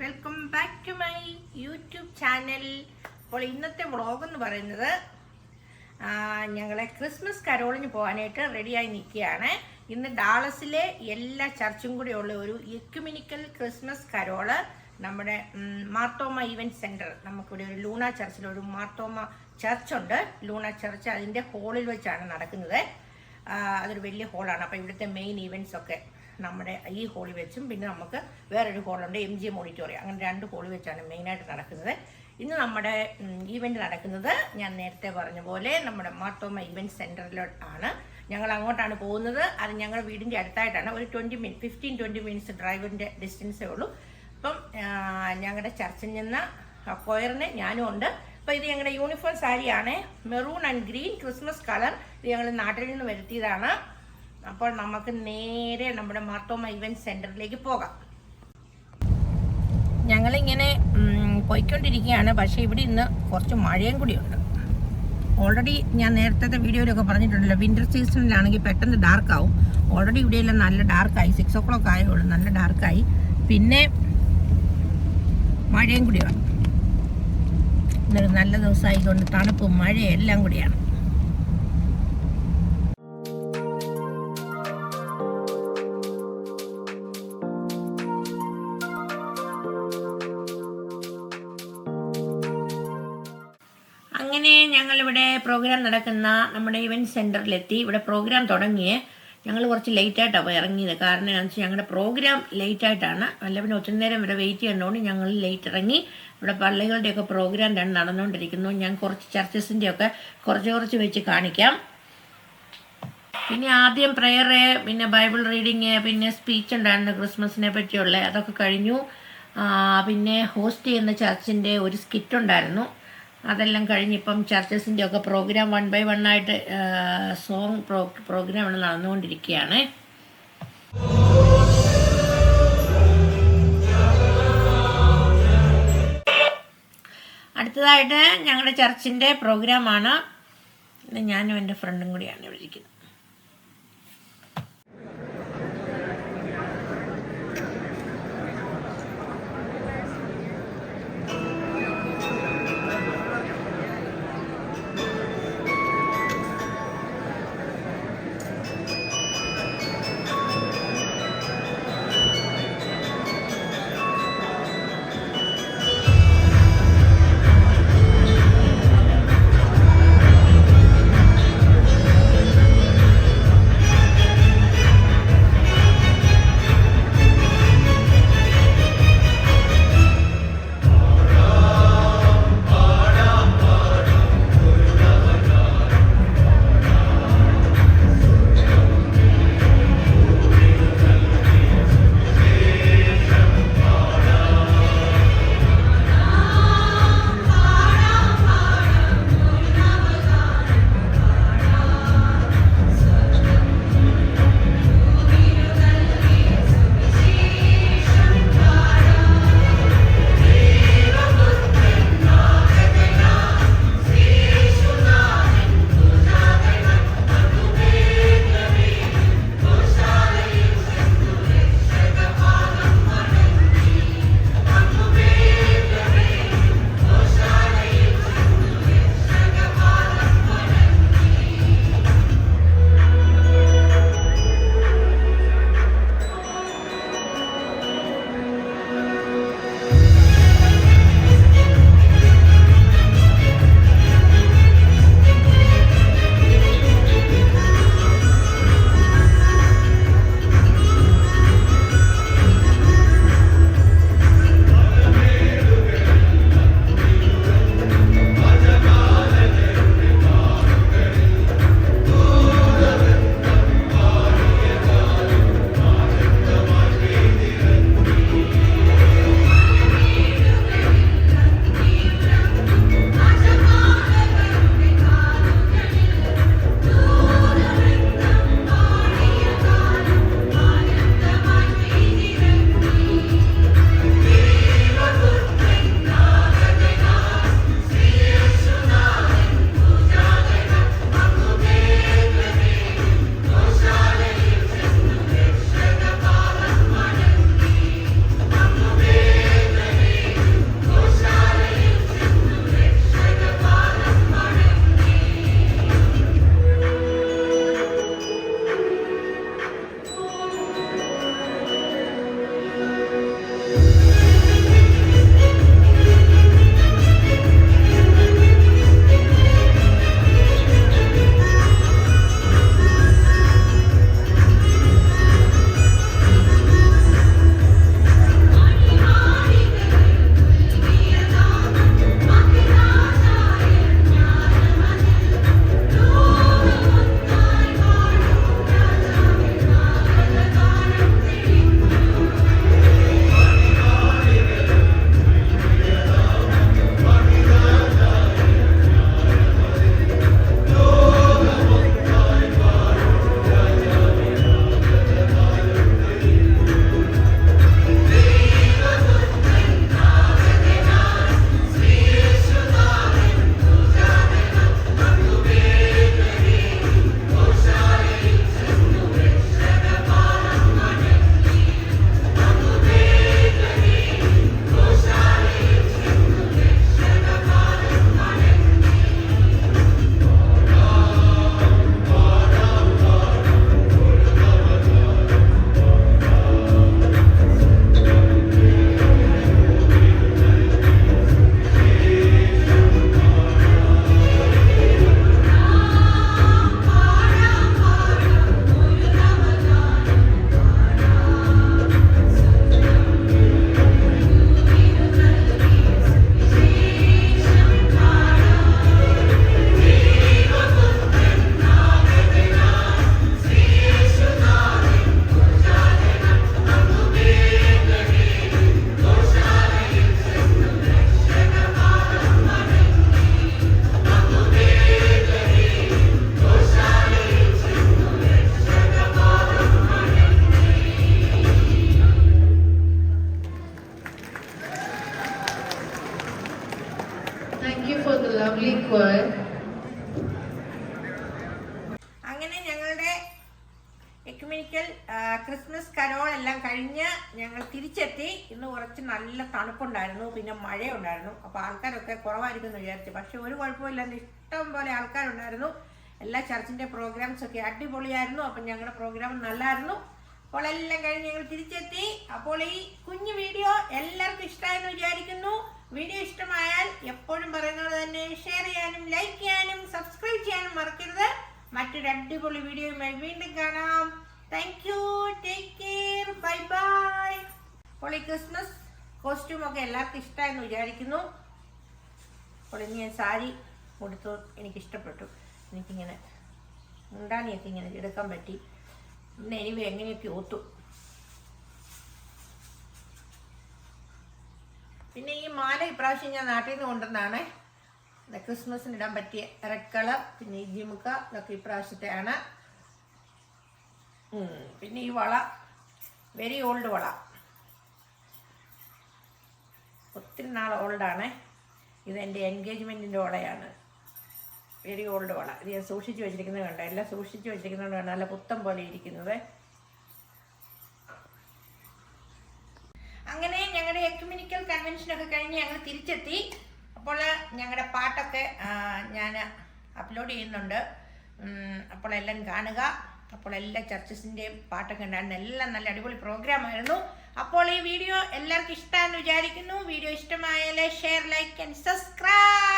Welcome back to my YouTube channel. അപ്പോൾ ഇന്നത്തെ vlog എന്ന് പറയുന്നത് ഞങ്ങളെ ക്രിസ്മസ് കരോളിന് പോകാനായിട്ട് റെഡിയായി നിൽക്കുകയാണ്. ഇന്ന് ഡാളസിലെ എല്ലാ ചർച്ചും കൂടെ ഉള്ള ഒരു എക്യുമെനിക്കൽ ക്രിസ്മസ് കരോള് നമ്മുടെ മാർത്തോമ ഈവൻറ്റ് സെൻറ്റർ, നമുക്കിവിടെ ഒരു ലൂണ ചർച്ചിലൊരു മാർത്തോമ ചർച്ചുണ്ട്. ലൂണ ചർച്ച് അതിൻ്റെ ഹോളിൽ വെച്ചാണ് നടക്കുന്നത്. അതൊരു വലിയ ഹോളാണ്. അപ്പോൾ ഇവിടുത്തെ മെയിൻ ഈവൻറ്റ്സ് ഒക്കെ നമ്മുടെ ഈ ഹോളിൽ വെച്ചും പിന്നെ നമുക്ക് വേറൊരു ഹോളുണ്ട്, MGM ഓഡിറ്റോറിയം. അങ്ങനെ 2 ഹോളിൽ വെച്ചാണ് മെയിനായിട്ട് നടക്കുന്നത്. ഇന്ന് നമ്മുടെ ഈവൻറ്റ് നടക്കുന്നത് ഞാൻ നേരത്തെ പറഞ്ഞ പോലെ നമ്മുടെ മാർത്തോമ ഈവൻറ്റ് സെൻറ്ററിലോട്ടാണ്. ഞങ്ങൾ അങ്ങോട്ടാണ് പോകുന്നത്. അത് ഞങ്ങളുടെ വീടിൻ്റെ അടുത്തായിട്ടാണ്. ഒരു 15-20 മിനിറ്റ്സ് ഡ്രൈവിൻ്റെ ഡിസ്റ്റൻസേ ഉള്ളൂ. അപ്പം ഞങ്ങളുടെ ചർച്ചിൽ നിന്ന് കൊയറിന് ഞാനും ഉണ്ട്. അപ്പോൾ ഇത് ഞങ്ങളുടെ യൂണിഫോം സാരിയാണ്, maroon and green Christmas colour. ഇത് ഞങ്ങൾ നാട്ടിൽ നിന്ന് വരുത്തിയതാണ്. അപ്പോൾ നമുക്ക് നേരെ നമ്മുടെ മാർത്തോമ ഈവൻറ്റ് സെൻറ്ററിലേക്ക് പോകാം. ഞങ്ങളിങ്ങനെ പോയിക്കൊണ്ടിരിക്കുകയാണ്. പക്ഷേ ഇവിടെ ഇന്ന് കുറച്ച് മഴയും കൂടിയുണ്ട്. ഓൾറെഡി ഞാൻ നേരത്തെ വീഡിയോയിലൊക്കെ പറഞ്ഞിട്ടുണ്ടല്ലോ, വിൻ്റർ സീസണിലാണെങ്കിൽ പെട്ടെന്ന് ഡാർക്കാവും. ഓൾറെഡി ഇവിടെയെല്ലാം നല്ല ഡാർക്കായി, 6 o'clock ആയുള്ളൂ, നല്ല ഡാർക്കായി. പിന്നെ മഴയും കൂടിയാണ്. ഇന്നൊരു നല്ല ദിവസമായിക്കൊണ്ട് തണുപ്പും മഴയും എല്ലാം കൂടിയാണ്. അങ്ങനെ ഞങ്ങളിവിടെ പ്രോഗ്രാം നടക്കുന്ന നമ്മുടെ ഇവൻറ്റ് സെൻറ്ററിലെത്തി. ഇവിടെ പ്രോഗ്രാം തുടങ്ങിയേ ഞങ്ങൾ കുറച്ച് ലേറ്റായിട്ടാണ് ഇറങ്ങിയത്. കാരണം എന്താണെന്ന് വെച്ചാൽ ഞങ്ങളുടെ പ്രോഗ്രാം ലേറ്റായിട്ടാണ്. അല്ല പിന്നെ ഒത്തിരി നേരം ഇവിടെ വെയിറ്റ് ചെയ്യേണ്ടതുകൊണ്ട് ഞങ്ങൾ ലേറ്റ് ഇറങ്ങി. ഇവിടെ പള്ളികളുടെയൊക്കെ പ്രോഗ്രാം നടന്നുകൊണ്ടിരിക്കുന്നു. ഞാൻ കുറച്ച് ചർച്ചസിൻ്റെയൊക്കെ കുറച്ച് വെച്ച് കാണിക്കാം. പിന്നെ ആദ്യം പ്രെയർ, പിന്നെ ബൈബിൾ റീഡിങ്, പിന്നെ സ്പീച്ച് ഉണ്ടായിരുന്നു ക്രിസ്മസിനെ പറ്റിയുള്ള, അതൊക്കെ കഴിഞ്ഞു. പിന്നെ ഹോസ്റ്റ് ചെയ്യുന്ന ചർച്ചിൻ്റെ ഒരു സ്കിറ്റ് ഉണ്ടായിരുന്നു, അതെല്ലാം കഴിഞ്ഞിപ്പം ചർച്ചസിൻ്റെ ഒക്കെ പ്രോഗ്രാം 1 by 1 ആയിട്ട് സോങ് പ്രോഗ്രാം ഇവിടെ നടന്നുകൊണ്ടിരിക്കുകയാണ്. അടുത്തതായിട്ട് ഞങ്ങളുടെ ചർച്ചിൻ്റെ പ്രോഗ്രാമാണ്. ഞാനും എൻ്റെ ഫ്രണ്ടും കൂടിയാണ് ഇവിടെ ഇരിക്കുന്നത്. quiet. അങ്ങനെ ഞങ്ങളുടെ എക്യുമെനിക്കൽ ക്രിസ്മസ് കരോൾ എല്ലാം കഴിഞ്ഞ് ഞങ്ങൾ തിരിച്ചെത്തി. ഇന്ന് കുറച്ച് നല്ല തണുപ്പുണ്ടായിരുന്നു, പിന്നെ മഴയുണ്ടായിരുന്നു. അപ്പോൾ ആൾക്കാരൊക്കെ കുറവായിരിക്കും എന്ന് വിചാരിച്ചു. പക്ഷെ ഒരു കുഴപ്പമില്ലാണ്ട് ഇഷ്ടം പോലെ ആൾക്കാരുണ്ടായിരുന്നു. എല്ലാ ചർച്ചിൻ്റെ പ്രോഗ്രാംസ് ഒക്കെ അടിപൊളിയായിരുന്നു. അപ്പം ഞങ്ങളുടെ പ്രോഗ്രാം നല്ലായിരുന്നു. അപ്പോൾ എല്ലാം കഴിഞ്ഞ് ഞങ്ങൾ തിരിച്ചെത്തി. അപ്പോൾ ഈ കുഞ്ഞു വീഡിയോ എല്ലാവർക്കും ഇഷ്ടമായെന്ന് വിചാരിക്കുന്നു. വീഡിയോ ഇഷ്ടമായാൽ എപ്പോഴും പറയുന്നത് തന്നെ ഷെയർ ചെയ്യാനും ലൈക്ക് ചെയ്യാനും സബ്സ്ക്രൈബ് ചെയ്യാനും മറക്കരുത്. മറ്റൊരു അടിപൊളി വീഡിയോയുമായി വീണ്ടും കാണാം. Thank you, take care, bye bye. അപ്പോൾ ഈ ക്രിസ്മസ് കോസ്റ്റ്യൂമൊക്കെ എല്ലാവർക്കും ഇഷ്ടമായെന്ന് വിചാരിക്കുന്നു. അപ്പോൾ ഇനി ഞാൻ സാരി കൊടുത്തു, എനിക്കിഷ്ടപ്പെട്ടു. എനിക്കിങ്ങനെ മുണ്ടാണിയൊക്കെ ഇങ്ങനെ എടുക്കാൻ പറ്റി. പിന്നെ എനിവ എങ്ങനെയൊക്കെ ഓത്തു. പിന്നെ ഈ മാല ഇപ്രാവശ്യം ഞാൻ നാട്ടിൽ നിന്ന് കൊണ്ടുവന്നാണ്. ക്രിസ്മസിന് ഇടാൻ പറ്റിയ റെഡ് കളർ. പിന്നെ ഈ ജിമുക്ക ഇതൊക്കെ ഇപ്രാവശ്യത്തെയാണ്. പിന്നെ ഈ വള വെരി ഓൾഡ് വള, ഒത്തിരി നാൾ ഓൾഡാണ്. ഇത് എൻ്റെ എൻഗേജ്മെൻറ്റിൻ്റെ വളയാണ്. വെരി ഓൾഡ് വള. ഇത് ഞാൻ സൂക്ഷിച്ച് വെച്ചിരിക്കുന്നത് കണ്ടോ, എല്ലാം സൂക്ഷിച്ച് വെച്ചിരിക്കുന്നത് കണ്ടോ, നല്ല പുത്തം പോലെ ഇരിക്കുന്നത്. അങ്ങനെ ഞങ്ങളുടെ എക്യുമെനിക്കൽ കൺവെൻഷനൊക്കെ കഴിഞ്ഞ് ഞങ്ങൾ തിരിച്ചെത്തി. അപ്പോൾ ഞങ്ങളുടെ പാട്ടൊക്കെ ഞാൻ അപ്ലോഡ് ചെയ്യുന്നുണ്ട്. അപ്പോൾ എല്ലാം കാണുക. അപ്പോൾ എല്ലാ ചർച്ചസിൻ്റെയും പാട്ടൊക്കെ ഉണ്ടായിരുന്നു. എല്ലാം നല്ല അടിപൊളി പ്രോഗ്രാമായിരുന്നു. അപ്പോൾ ഈ വീഡിയോ എല്ലാവർക്കും ഇഷ്ടമാണെന്ന് വിചാരിക്കുന്നു. വീഡിയോ ഇഷ്ടമായാൽ ഷെയർ, ലൈക്ക് ആൻഡ് സബ്സ്ക്രൈബ്.